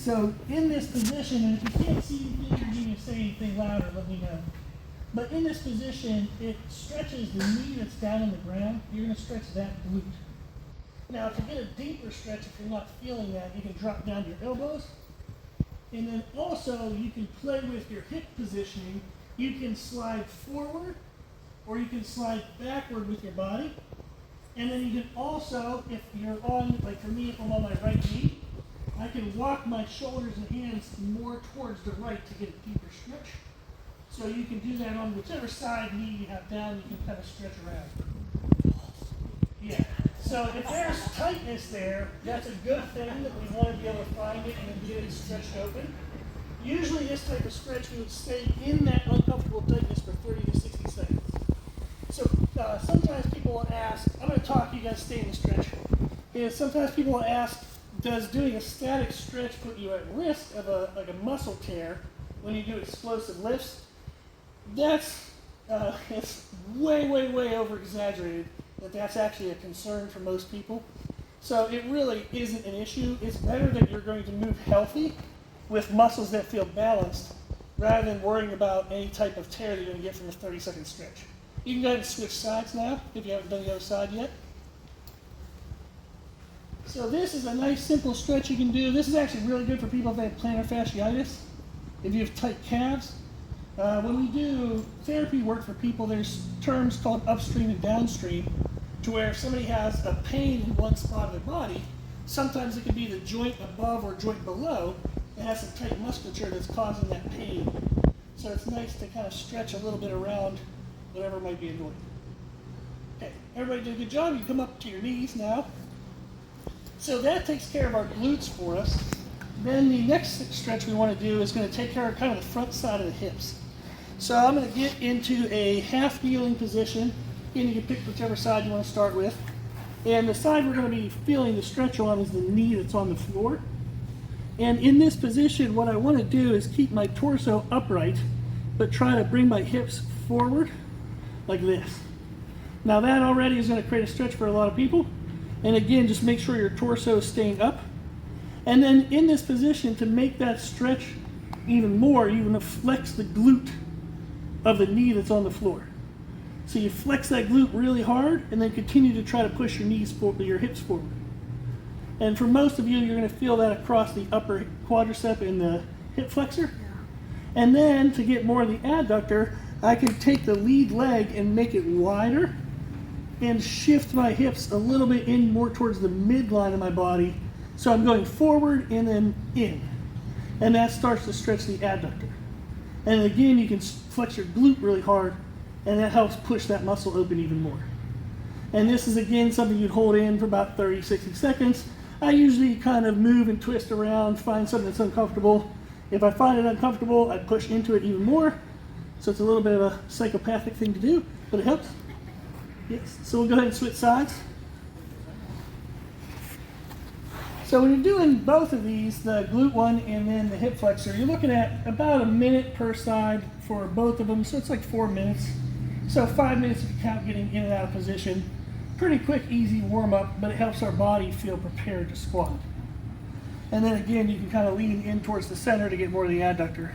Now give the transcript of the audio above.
So in this position, and if you can't see anything or need to say anything louder, let me know. But in this position, it stretches the knee that's down on the ground. You're going to stretch that glute. Now, to get a deeper stretch, if you're not feeling that, you can drop down to your elbows. And then also, you can play with your hip positioning. You can slide forward, or you can slide backward with your body. And then you can also, if you're on, like for me, if I'm on my right knee, I can walk my shoulders and hands more towards the right to get a deeper stretch. So you can do that on whichever side knee you have down, you can kind of stretch around. Yeah. So if there's tightness there, that's a good thing that we want to be able to find it and then get it stretched open. Usually this type of stretch, we would stay in that uncomfortable tightness for 30 to 60 seconds. So sometimes people will ask, I'm going to talk, you guys stay in the stretch. And sometimes people will ask, does doing a static stretch put you at risk of like a muscle tear when you do explosive lifts? That's it's way over exaggerated that's actually a concern for most people. So it really isn't an issue. It's better that you're going to move healthy with muscles that feel balanced rather than worrying about any type of tear that you're going to get from a 30-second stretch. You can go ahead and switch sides now if you haven't done the other side yet. So this is a nice simple stretch you can do. This is actually really good for people if they have plantar fasciitis, if you have tight calves. When we do therapy work for people, there's terms called upstream and downstream, to where if somebody has a pain in one spot of their body, sometimes it could be the joint above or joint below that has some tight musculature that's causing that pain. So it's nice to kind of stretch a little bit around whatever might be annoying. Okay, everybody did a good job. You come up to your knees now. So that takes care of our glutes for us. Then the next stretch we want to do is going to take care of kind of the front side of the hips. So I'm going to get into a half kneeling position. And you can pick whichever side you want to start with. And the side we're going to be feeling the stretch on is the knee that's on the floor. And in this position, what I want to do is keep my torso upright, but try to bring my hips forward like this. Now that already is going to create a stretch for a lot of people. And again, just make sure your torso is staying up. And then in this position, to make that stretch even more, you're going to flex the glute of the knee that's on the floor. So you flex that glute really hard and then continue to try to push your knees forward, your hips forward. And for most of you, you're going to feel that across the upper quadricep and the hip flexor. And then to get more of the adductor, I can take the lead leg and make it wider and shift my hips a little bit in more towards the midline of my body. So I'm going forward and then in. And that starts to stretch the adductor. And again, you can flex your glute really hard, and that helps push that muscle open even more. And this is, again, something you'd hold in for about 30, 60 seconds. I usually kind of move and twist around, find something that's uncomfortable. If I find it uncomfortable, I push into it even more. So it's a little bit of a psychopathic thing to do, but it helps. Yes. So we'll go ahead and switch sides. So when you're doing both of these, the glute one and then the hip flexor, you're looking at about a minute per side for both of them. So it's like 4 minutes. So 5 minutes if you count getting in and out of position. Pretty quick, easy warm up, but it helps our body feel prepared to squat. And then again, you can kind of lean in towards the center to get more of the adductor.